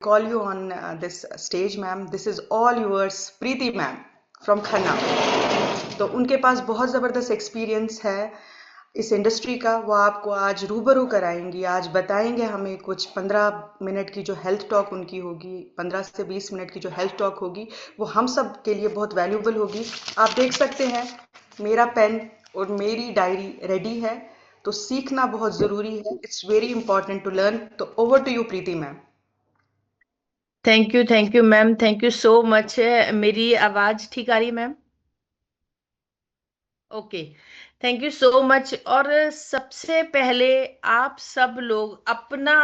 call you on this stage, ma'am. This is all yours, Preeti ma'am from Khanna. तो उनके पास बहुत ज़बरदस्त experience है इस इंडस्ट्री का. वो आपको आज रूबरू कराएंगी, आज बताएंगे हमें कुछ. 15 मिनट की जो हेल्थ टॉक उनकी होगी, 15 से 20 मिनट की जो हेल्थ टॉक होगी, वो हम सब के लिए बहुत वैल्यूबल होगी. आप देख सकते हैं मेरा पेन और मेरी डायरी रेडी है. तो सीखना बहुत ज़रूरी है. It's very important to learn. तो over to you Preeti ma'am. Thank you ma'am, thank you so much. मेरी आवाज ठीक आ रही है ma'am? Okay, thank you so much. और सबसे पहले आप सब लोग अपना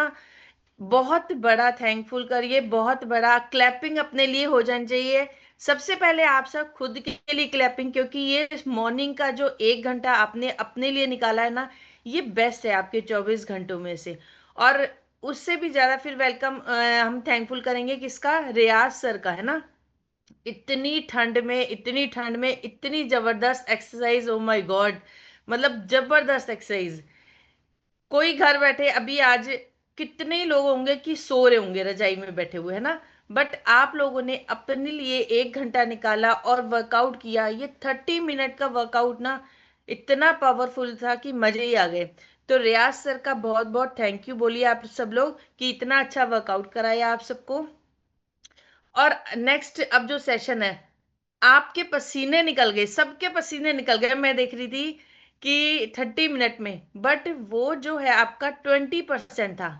बहुत बड़ा थैंकफुल करिए, बहुत बड़ा क्लैपिंग अपने लिए हो जाना चाहिए। सबसे पहले आप सब खुद के लिए क्लैपिंग, क्योंकि ये मॉर्निंग का जो 1 घंटा आपने अपने लिए निकाला है ना, ये बेस्ट है आपके 24 घंटों में से। और उससे भी ज्यादा फिर वेलकम हम थैंकफुल करेंगे किसका? रियाज सर का, है ना। इतनी ठंड में इतनी जबरदस्त एक्सरसाइज, ओ माय गॉड, मतलब जबरदस्त एक्सरसाइज। कोई घर बैठे अभी आज कितने लोग होंगे कि सो रहे होंगे रजाई में बैठे हुए, है ना। बट आप लोगों ने अपने लिए 1 घंटा निकाला और वर्कआउट किया। ये 30 मिनट का वर्कआउट ना इतना पावरफुल था कि मजे ही आ गए। तो रियाज सर का बहुत बहुत थैंक यू बोलिए आप सब लोग कि इतना अच्छा वर्कआउट कराया आप सबको। और नेक्स्ट अब जो सेशन है, आपके पसीने निकल गए, सबके पसीने निकल गए। मैं देख रही थी कि 30 मिनट में, बट वो जो है आपका 20% था।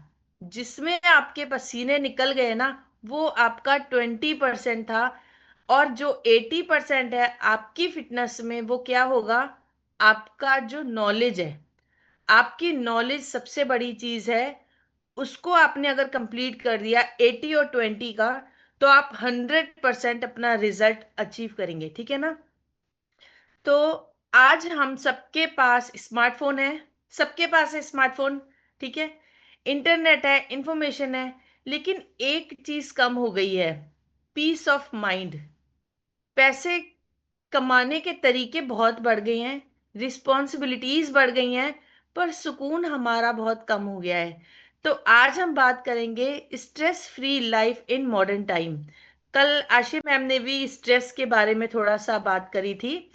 जिसमें आपके पसीने निकल गए ना, वो आपका 20% था। और जो 80% है आपकी फिटनेस में, वो क्या होगा? आपका जो नॉलेज है, आपकी नॉलेज सबसे बड़ी चीज है। उसको आपने अगर कंप्लीट कर दिया 80 और 20 का, तो आप 100% अपना रिजल्ट अचीव करेंगे, ठीक है ना। तो आज हम सबके पास स्मार्टफोन है, सबके पास है स्मार्टफोन, ठीक है। इंटरनेट है, इंफॉर्मेशन है, लेकिन एक चीज कम हो गई है, पीस ऑफ माइंड। पैसे कमाने के तरीके बहुत बढ़ गए हैं, रिस्पॉन्सिबिलिटीज बढ़ गई हैं, पर सुकून हमारा बहुत कम हो गया है। तो आज हम बात करेंगे stress free life in modern time. कल आशी मैम ने भी स्ट्रेस के बारे में थोड़ा सा बात करी थी,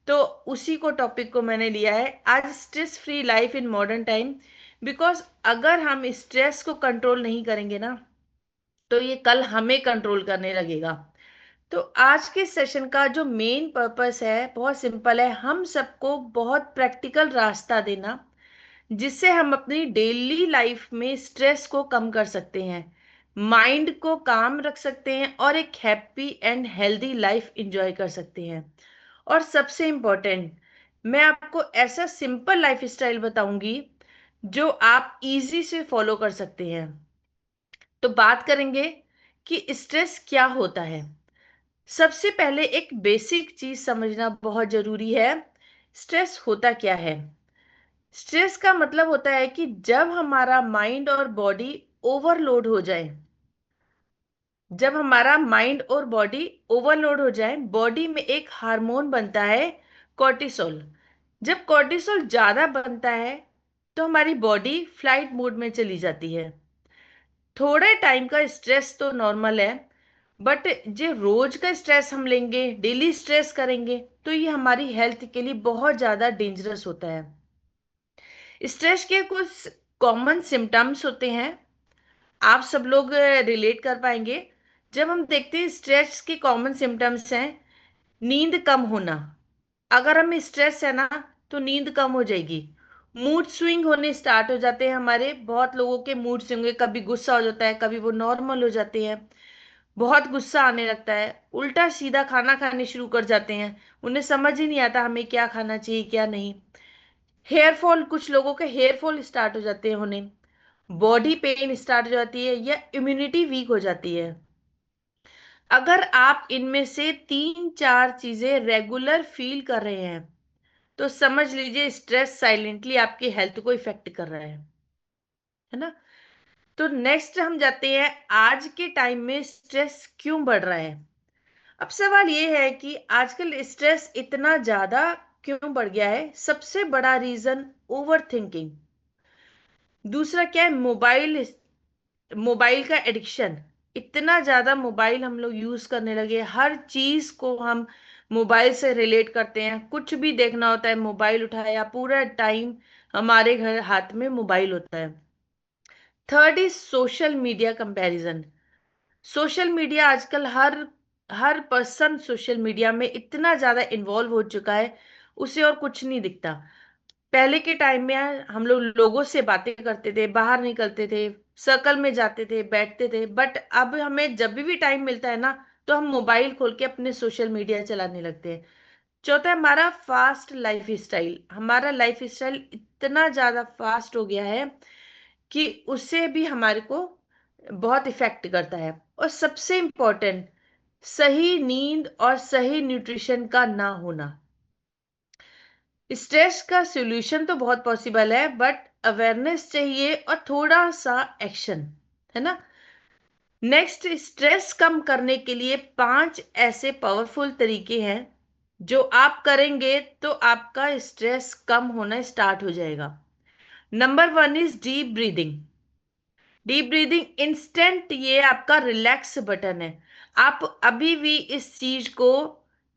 तो उसी को टॉपिक को मैंने लिया है आज, stress free life in modern time. Because अगर हम स्ट्रेस को कंट्रोल नहीं करेंगे ना, तो ये कल हमें कंट्रोल करने लगेगा। तो आज के सेशन का जो मेन पर्पस है बहुत सिंपल है, हम सबको बहुत प्रैक्टिकल रास्ता देना, जिससे हम अपनी डेली लाइफ में स्ट्रेस को कम कर सकते हैं, माइंड को काम रख सकते हैं और एक happy and healthy life enjoy कर सकते हैं। और सबसे इम्पोर्टेंट, मैं आपको ऐसा सिंपल लाइफ स्टाइल बताऊंगी जो आप इजी से फॉलो कर सकते हैं। तो बात करेंगे कि स्ट्रेस क्या होता है। सबसे पहले एक बेसिक चीज समझना बहुत जरूरी है। स्ट्रेस होता क्या है? स्ट्रेस का मतलब होता है कि जब हमारा माइंड और बॉडी ओवरलोड हो जाए, जब हमारा माइंड और बॉडी ओवरलोड हो जाए, बॉडी में एक हार्मोन बनता है कॉर्टिसोल। जब कॉर्टिसोल ज्यादा बनता है, तो हमारी बॉडी फ्लाइट मोड में चली जाती है। थोड़े टाइम का स्ट्रेस तो नॉर्मल है, बट जो रोज का स्ट्रेस हम लेंगे, डेली स्ट्रेस करेंगे, तो ये हमारी हेल्थ के लिए बहुत ज्यादा डेंजरस होता है। स्ट्रेस के कुछ कॉमन सिम्टम्स होते हैं, आप सब लोग रिलेट कर पाएंगे। जब हम देखते हैं स्ट्रेस के कॉमन सिम्टम्स हैं, नींद कम होना। अगर हम स्ट्रेस है ना, तो नींद कम हो जाएगी। मूड स्विंग होने स्टार्ट हो जाते हैं हमारे, बहुत लोगों के मूड स्विंग, कभी गुस्सा हो जाता है, कभी वो नॉर्मल हो जाते हैं। बहुत गुस्सा आने लगता है, उल्टा सीधा खाना खाने शुरू कर जाते हैं, उन्हें समझ ही नहीं आता हमें क्या खाना चाहिए क्या नहीं। हेयर फॉल, कुछ लोगों के हेयर फॉल स्टार्ट हो जाते हैं होने, बॉडी पेन स्टार्ट हो जाती है, या इम्यूनिटी वीक हो जाती है। अगर आप इनमें से 3-4 चीजें रेगुलर फील कर रहे हैं, तो समझ लीजिए स्ट्रेस साइलेंटली आपकी हेल्थ को इफेक्ट कर रहा है ना। तो नेक्स्ट हम जाते हैं, आज के टाइम में स्ट्रेस क्यों बढ़ रहा है। अब सवाल ये है कि आजकल स्ट्रेस इतना ज्यादा क्यों बढ़ गया है। सबसे बड़ा रीजन ओवर थिंकिंग। दूसरा क्या है? मोबाइल, मोबाइल का एडिक्शन। इतना ज्यादा मोबाइल हम लोग यूज करने लगे, हर चीज को हम मोबाइल से रिलेट करते हैं। कुछ भी देखना होता है मोबाइल उठाया, पूरा टाइम हमारे घर हाथ में मोबाइल होता है। Third is social media comparison. Social media आजकल हर हर पर्सन सोशल मीडिया में इतना ज्यादा इन्वॉल्व हो चुका है, उसे और कुछ नहीं दिखता। पहले के टाइम में हम लोग लोगों से बातें करते थे, बाहर निकलते थे, सर्कल में जाते थे, बैठते थे, बट अब हमें जब भी टाइम मिलता है ना, तो हम मोबाइल खोल के अपने सोशल मीडिया चलाने लगते हैं। चौथा है हमारा फास्ट लाइफ स्टाइल। हमारा लाइफ स्टाइल इतना ज्यादा फास्ट हो गया है कि उससे भी हमारे को बहुत इफेक्ट करता है। और सबसे इम्पोर्टेंट, सही नींद और सही न्यूट्रिशन का ना होना। स्ट्रेस का सॉल्यूशन तो बहुत पॉसिबल है, बट अवेयरनेस चाहिए और थोड़ा सा एक्शन, है ना। नेक्स्ट, स्ट्रेस कम करने के लिए 5 ऐसे पावरफुल तरीके हैं जो आप करेंगे तो आपका स्ट्रेस कम होना स्टार्ट हो जाएगा। Number 1 is deep breathing. Deep breathing instant, ये आपका रिलैक्स बटन है। आप अभी भी इस चीज को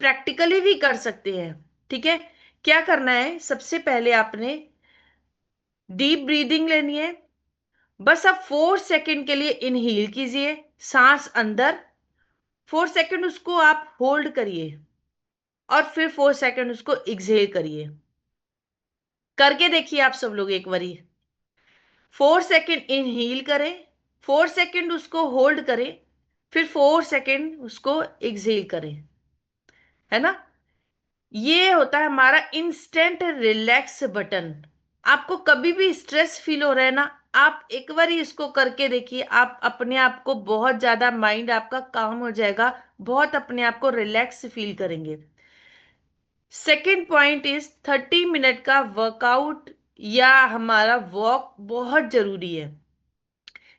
प्रैक्टिकली भी कर सकते हैं। ठीक है, क्या करना है, सबसे पहले आपने डीप ब्रीदिंग लेनी है। बस आप 4 सेकेंड के लिए इनहील कीजिए, सांस अंदर, 4 सेकेंड उसको आप होल्ड करिए, और फिर 4 सेकेंड उसको एक्सहेल करिए। करके देखिए आप सब लोग एक बारी। 4 सेकेंड इनहील करें, 4 सेकेंड उसको होल्ड करें, फिर 4 सेकेंड उसको एक्सहेल करें, है ना। ये होता है हमारा इंस्टेंट रिलैक्स बटन। आपको कभी भी स्ट्रेस फील हो रहा है ना, आप एक बार ही इसको करके देखिए, आप अपने आप को बहुत ज्यादा, माइंड आपका काम हो जाएगा, बहुत अपने आप को रिलैक्स फील करेंगे। सेकेंड पॉइंट इज 30 मिनट का वर्कआउट या हमारा वॉक बहुत जरूरी है।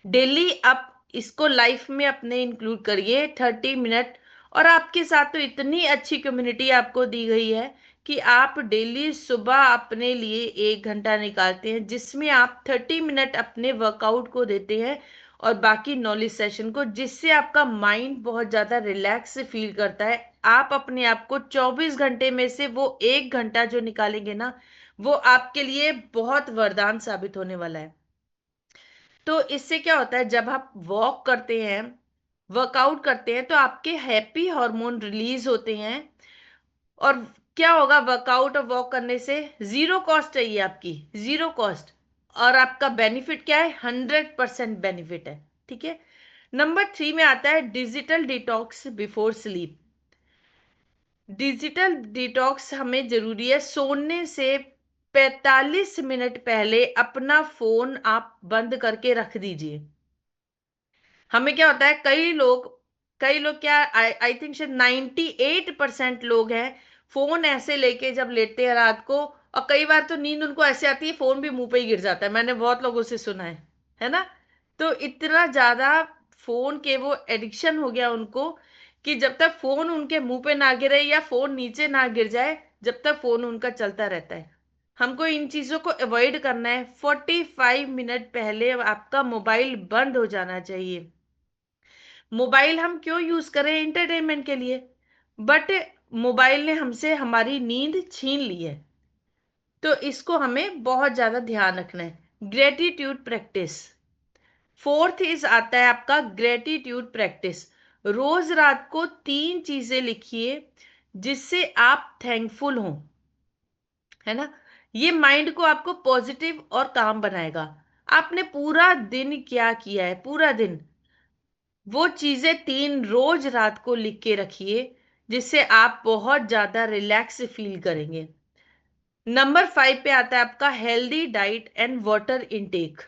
डेली आप इसको लाइफ में अपने इंक्लूड करिए 30 मिनट। और आपके साथ तो इतनी अच्छी कम्युनिटी आपको दी गई है कि आप डेली सुबह अपने लिए 1 घंटा निकालते हैं, जिसमें आप 30 मिनट अपने वर्कआउट को देते हैं और बाकी नॉलेज सेशन को, जिससे आपका माइंड बहुत ज्यादा रिलैक्स फील करता है। आप अपने आप को 24 घंटे में से वो 1 घंटा जो निकालेंगे ना, वो आपके लिए बहुत वरदान साबित होने वाला है। तो इससे क्या होता है, जब आप वॉक करते हैं, वर्कआउट करते हैं, तो आपके हैप्पी हार्मोन रिलीज होते हैं। और क्या होगा, वर्कआउट और वॉक करने से जीरो कॉस्ट है, ये आपकी जीरो कॉस्ट। और आपका बेनिफिट क्या है, 100% बेनिफिट है। ठीक है। नंबर 3 में आता है digital detox before sleep. Digital detox हमें जरूरी है। सोने से 45 मिनट पहले अपना फोन आप बंद करके रख दीजिए। हमें क्या होता है, कई लोग क्या, आई थिंक शायद 98% लोग हैं, फोन ऐसे लेके जब लेटते हैं रात को, और कई बार तो नींद उनको ऐसे आती है फोन भी मुंह पे ही गिर जाता है। मैंने बहुत लोगों से सुना है ना। तो इतना ज्यादा फोन के वो एडिक्शन हो गया उनको, कि जब तक फोन उनके मुंह पे ना गिरे या फोन नीचे ना गिर जाए, जब तक फोन उनका चलता रहता है। हमको इन चीजों को अवॉइड करना है। 45 मिनट पहले आपका मोबाइल बंद हो जाना चाहिए। मोबाइल हम क्यों यूज करें, एंटरटेनमेंट के लिए, बट मोबाइल ने हमसे हमारी नींद छीन ली है। तो इसको हमें बहुत ज्यादा ध्यान रखना है। ग्रेटिट्यूड प्रैक्टिस, फोर्थ इज आता है आपका ग्रेटिट्यूड प्रैक्टिस। रोज रात को 3 चीजें लिखिए जिससे आप थैंकफुल हो, है ना। ये माइंड को आपको पॉजिटिव और काम बनाएगा। आपने पूरा दिन क्या किया है, पूरा दिन, वो चीजें 3 रोज रात को लिख के रखिए, जिससे आप बहुत ज्यादा रिलैक्स फील करेंगे। नंबर 5 पे आता है आपका healthy diet and water intake.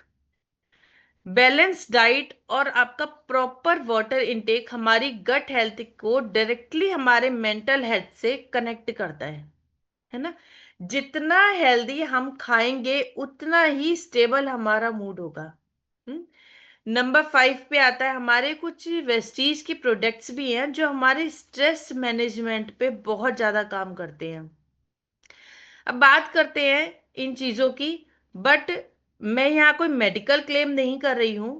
Balance diet और आपका प्रॉपर वाटर इनटेक हमारी गट हेल्थ को डायरेक्टली हमारे मेंटल हेल्थ से कनेक्ट करता है ना। जितना हेल्दी हम खाएंगे उतना ही स्टेबल हमारा मूड होगा। नंबर 5 पे आता है हमारे कुछ वेस्टीज की प्रोडक्ट्स भी हैं जो हमारे स्ट्रेस मैनेजमेंट पे बहुत ज्यादा काम करते हैं। अब बात करते हैं इन चीजों की, बट मैं यहाँ कोई मेडिकल क्लेम नहीं कर रही हूँ,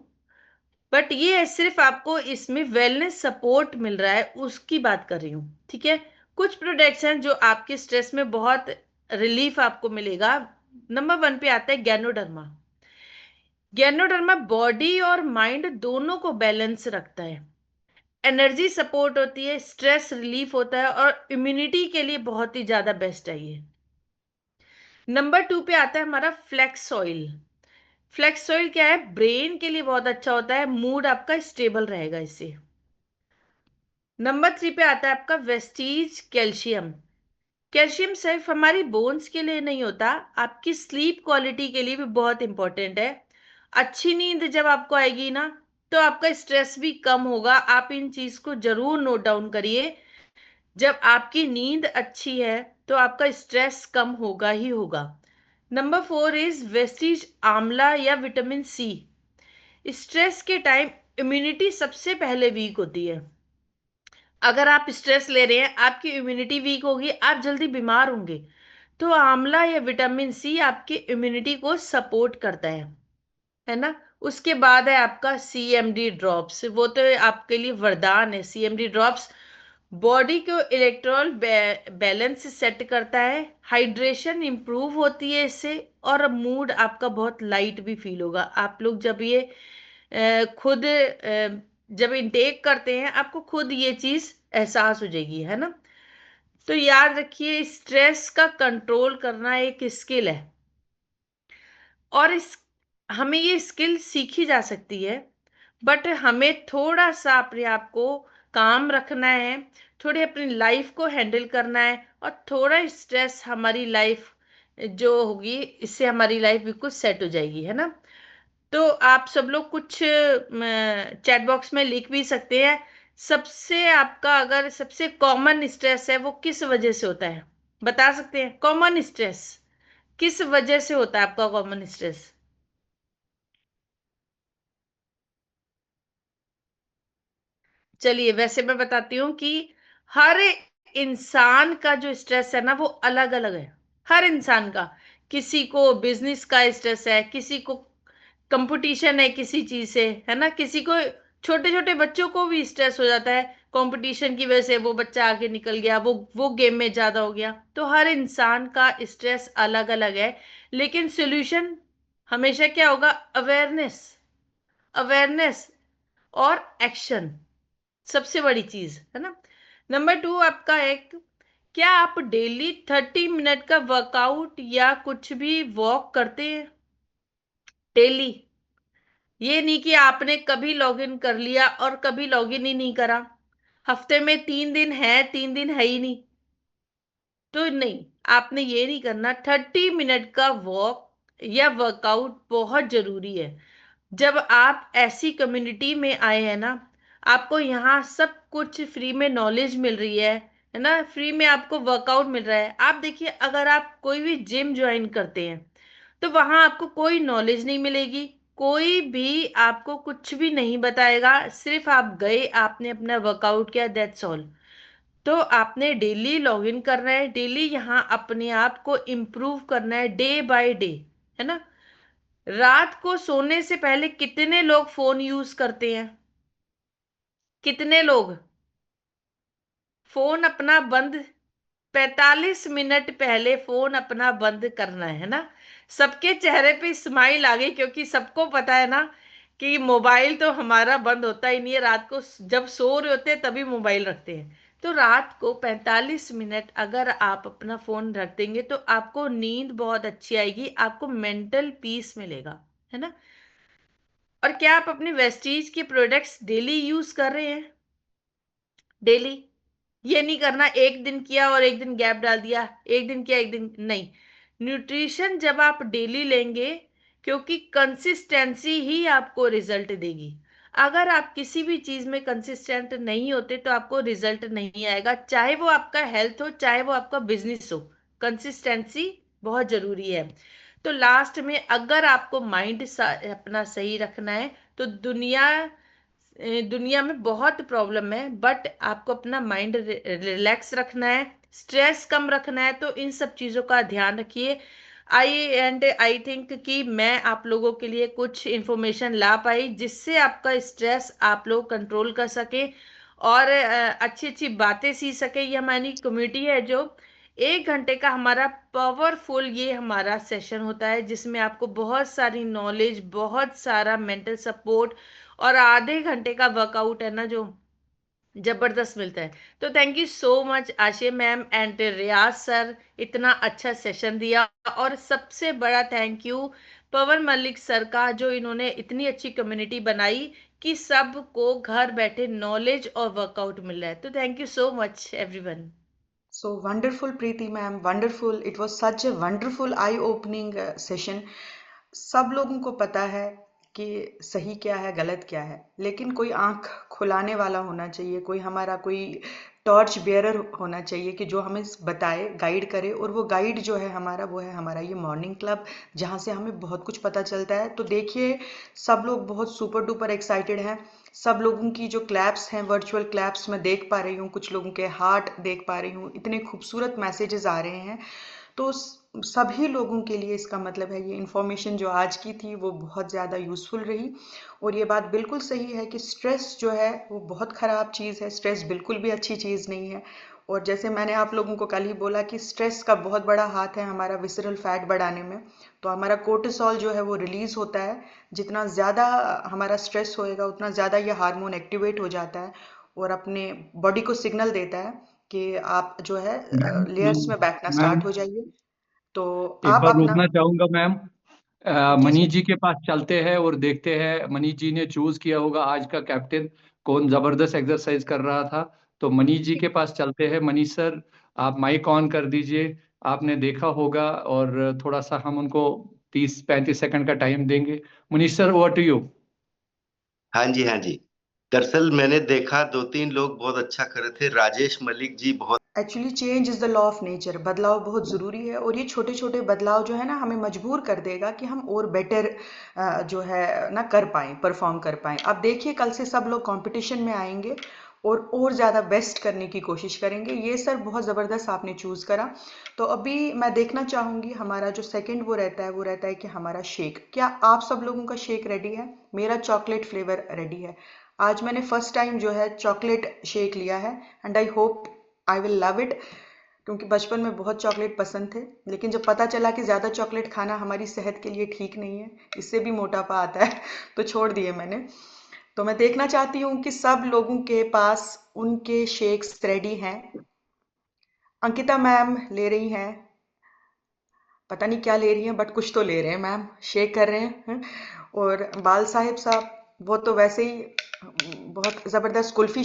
बट ये सिर्फ आपको इसमें वेलनेस सपोर्ट मिल रहा है, उसकी बात कर रही हूँ, ठीक है। कुछ प्रोडक्ट्स हैं जो आपके स्ट्रेस में बहुत रिलीफ आपको मिलेगा। नंबर 1 पे आता है गैनोडर्मा। गैनोडर्मा बॉडी और माइंड दोनों को बैलेंस रखता है, एनर्जी सपोर्ट होती है, स्ट्रेस रिलीफ होता है और इम्यूनिटी के लिए बहुत ही ज्यादा बेस्ट है ये। नंबर 2 पे आता है हमारा फ्लेक्स ऑयल। फ्लेक्स ऑयल क्या है, ब्रेन के लिए बहुत अच्छा होता है, मूड आपका स्टेबल रहेगा इससे। नंबर 3 पे आता है आपका वेस्टीज कैल्शियम। कैल्शियम सिर्फ हमारी बोन्स के लिए नहीं होता, आपकी स्लीप क्वालिटी के लिए भी बहुत इंपॉर्टेंट है। अच्छी नींद जब आपको आएगी ना, तो आपका स्ट्रेस भी कम होगा। आप इन चीज को जरूर नोट डाउन करिए। जब आपकी नींद अच्छी है तो आपका स्ट्रेस कम होगा ही होगा। नंबर 4 इज वेस्टीज आंवला या विटामिन सी। स्ट्रेस के टाइम इम्यूनिटी सबसे पहले वीक होती है। अगर आप स्ट्रेस ले रहे हैं, आपकी इम्यूनिटी वीक होगी, आप जल्दी बीमार होंगे। तो आंवला या विटामिन सी आपकी इम्यूनिटी को सपोर्ट करता है ना। उसके बाद है आपका सीएमडी ड्रॉप्स, वो तो आपके लिए वरदान है। सीएमडी ड्रॉप्स बॉडी को इलेक्ट्रॉल बैलेंस सेट करता है, हाइड्रेशन इंप्रूव होती है इससे, और मूड आपका बहुत लाइट भी फील होगा। आप लोग जब ये खुद जब इनटेक करते हैं, आपको खुद ये चीज एहसास हो जाएगी, है ना। तो याद रखिए, स्ट्रेस का कंट्रोल करना एक स्किल है, और इस हमें ये स्किल सीखी जा सकती है। बट हमें थोड़ा सा अपने आप को काम रखना है, थोड़ी अपनी लाइफ को हैंडल करना है, और थोड़ा स्ट्रेस हमारी लाइफ जो होगी, इससे हमारी लाइफ बिल्कुल सेट हो जाएगी, है ना। तो आप सब लोग कुछ चैट बॉक्स में लिख भी सकते हैं। सबसे आपका अगर सबसे कॉमन स्ट्रेस है, वो किस वजह से होता है, बता सकते हैं? कॉमन स्ट्रेस किस वजह से होता है आपका कॉमन स्ट्रेस? चलिए, वैसे मैं बताती हूँ कि हर इंसान का जो स्ट्रेस है ना, वो अलग अलग है। हर इंसान का, किसी को बिजनेस का स्ट्रेस है, किसी को कंपटीशन है किसी चीज से, है ना। किसी को, छोटे छोटे बच्चों को भी स्ट्रेस हो जाता है कंपटीशन की वजह से, वो बच्चा आगे निकल गया, वो गेम में ज्यादा हो गया। तो हर इंसान का स्ट्रेस अलग अलग है, लेकिन सॉल्यूशन हमेशा क्या होगा? अवेयरनेस। अवेयरनेस और एक्शन, सबसे बड़ी चीज, है ना। नंबर 2 आपका एक, क्या आप डेली 30 मिनट का वर्कआउट या कुछ भी वॉक करते हैं डेली? ये नहीं कि आपने कभी लॉगिन कर लिया और कभी लॉगिन ही नहीं करा, हफ्ते में 3 दिन है, 3 दिन है ही नहीं, तो नहीं, आपने ये नहीं करना। 30 मिनट का वॉक या वर्कआउट बहुत जरूरी है। जब आप ऐसी कम्युनिटी में आए हैं ना, आपको यहाँ सब कुछ फ्री में नॉलेज मिल रही है ना, फ्री में आपको वर्कआउट मिल रहा है। आप देखिए, अगर आप कोई भी जिम ज्वाइन करते हैं, तो वहां आपको कोई नॉलेज नहीं मिलेगी, कोई भी आपको कुछ भी नहीं बताएगा, सिर्फ आप गए, आपने अपना वर्कआउट किया, दैट्स ऑल। तो आपने डेली लॉगिन करना है, डेली यहाँ अपने आप को इम्प्रूव करना है, डे बाय डे, है ना। रात को सोने से पहले कितने लोग फोन यूज करते हैं? कितने लोग फोन अपना बंद, 45 मिनट पहले फोन अपना बंद करना है ना। सबके चेहरे पे स्माइल आ गई, क्योंकि सबको पता है ना कि मोबाइल तो हमारा बंद होता ही नहीं है। रात को जब सो रहे होते हैं तभी मोबाइल रखते हैं। तो रात को 45 मिनट अगर आप अपना फोन रख देंगे, तो आपको नींद बहुत अच्छी आएगी, आपको मेंटल पीस मिलेगा, है ना। और क्या आप अपने वेस्टीज के प्रोडक्ट्स डेली यूज कर रहे हैं? डेली, ये नहीं करना एक दिन किया और एक दिन गैप डाल दिया, एक दिन किया एक दिन नहीं। न्यूट्रिशन जब आप डेली लेंगे, क्योंकि कंसिस्टेंसी ही आपको रिजल्ट देगी। अगर आप किसी भी चीज में कंसिस्टेंट नहीं होते, तो आपको रिजल्ट नहीं आएगा, चाहे वो आपका हेल्थ हो, चाहे वो आपका बिजनेस हो। कंसिस्टेंसी बहुत जरूरी है। तो लास्ट में, अगर आपको माइंड अपना सही रखना है, तो दुनिया में बहुत प्रॉब्लम है, बट आपको अपना माइंड रिलैक्स रखना है, स्ट्रेस कम रखना है। तो इन सब चीजों का ध्यान रखिए। आई थिंक कि मैं आप लोगों के लिए कुछ इंफॉर्मेशन ला पाई जिससे आपका स्ट्रेस आप लोग कंट्रोल कर सके और अच्छी अच्छी बातें सीख सके। ये हमारी कम्युनिटी है जो 1 घंटे का हमारा पावरफुल ये हमारा सेशन होता है जिसमें आपको बहुत सारी नॉलेज, बहुत सारा मेंटल सपोर्ट और आधे घंटे का वर्कआउट है ना जो जबरदस्त मिलता है। तो थैंक यू सो मच आशे मैम एंड रियाज सर, इतना अच्छा सेशन दिया। और सबसे बड़ा thank you Pawan Malik sir का, जो इन्होंने इतनी अच्छी कम्युनिटी बनाई कि सबको घर बैठे नॉलेज और वर्कआउट मिल रहा है। तो thank you so much everyone. So wonderful, Preeti ma'am, wonderful. It was such a wonderful eye-opening session. सब लोगों को पता है कि सही क्या है, गलत क्या है, लेकिन कोई आंख खुलाने वाला होना चाहिए, कोई हमारा कोई टॉर्च बेयरर होना चाहिए कि जो हमें बताए, गाइड करे। और वो गाइड जो है हमारा, वो है हमारा ये मॉर्निंग क्लब, जहाँ से हमें बहुत कुछ पता चलता है। तो देखिए, सब लोग बहुत सुपर डुपर एक्साइटेड हैं। सब लोगों की जो क्लैप्स हैं, वर्चुअल क्लैप्स मैं देख पा रही हूँ, कुछ लोगों के हार्ट देख पा रही हूँ, इतने खूबसूरत मैसेजेस आ रहे हैं। तो सभी लोगों के लिए इसका मतलब है ये इन्फॉर्मेशन जो आज की थी वो बहुत ज़्यादा यूज़फुल रही। और ये बात बिल्कुल सही है कि स्ट्रेस जो है वो बहुत ख़राब चीज़ है, स्ट्रेस बिल्कुल भी अच्छी चीज़ नहीं है। और जैसे मैंने आप लोगों को कल ही बोला कि स्ट्रेस का बहुत बड़ा हाथ है हमारा विसरल फैट बढ़ाने में। तो हमारा कोर्टिसोल जो है वो रिलीज़ होता है। जितना ज़्यादा हमारा स्ट्रेस होएगा उतना ज़्यादा ये हार्मोन एक्टिवेट हो जाता है और अपने बॉडी को सिग्नल देता है कि आप जो है मैम लेयर्स में बैठना मैम स्टार्ट हो जाइए। तो एक आप बार अपना। रोकना चाहूंगा मैम। जी मनीष जी। जी के पास चलते हैं और देखते हैं मनीष जी ने चूज किया होगा आज का कैप्टन कौन जबरदस्त एक्सरसाइज कर रहा था। तो मनीष जी के पास चलते हैं। मनीष सर, आप माइक ऑन कर दीजिए। आपने देखा होगा और थोड़ा सा हम उनको 30-35 सेकंड का टाइम देंगे। Manish sir, over to you. हाँ जी, हाँ जी। दरअसल मैंने देखा दो तीन लोग बहुत अच्छा कर रहे थे। राजेश मलिक जी बहुत। Actually change is the law of nature. बदलाव बहुत ज़रूरी है और ये छोटे छोटे बदलाव जो है ना हमें मजबूर कर देगा कि हम और बेटर जो है ना कर पाएँ, परफॉर्म कर पाएँ। अब देखिए, कल से सब लोग कंपटीशन में आएंगे और ज़्यादा बेस्ट करने की कोशिश करेंगे। ये सर बहुत ज़बरदस्त आपने चूज़ करा। तो अभी मैं देखना चाहूँगी हमारा जो सेकंड वो रहता है कि हमारा शेक, क्या आप सब लोगों का शेक रेडी है? मेरा चॉकलेट फ्लेवर रेडी है। आज मैंने फर्स्ट टाइम जो है चॉकलेट शेक लिया है and I hope I will love it, क्योंकि बचपन में बहुत चॉकलेट पसंद थे। लेकिन जब पता चला कि ज़्यादा चॉकलेट खाना हमारी सेहत के लिए ठीक नहीं है, इससे भी मोटापा आता है, तो छोड़ दिए मैंने। तो मैं देखना चाहती हूँ कि सब लोगों के पास उनके शेक्स रेडी हैं। अंकिता मैम ले रही हैं, पता नहीं क्या ले रही हैं, बट कुछ तो ले रहे हैं मैम, शेक कर रहे हैं। और बाल साहिब साहब, वो तो वैसे ही बहुत ज़बरदस्त कुल्फ़ी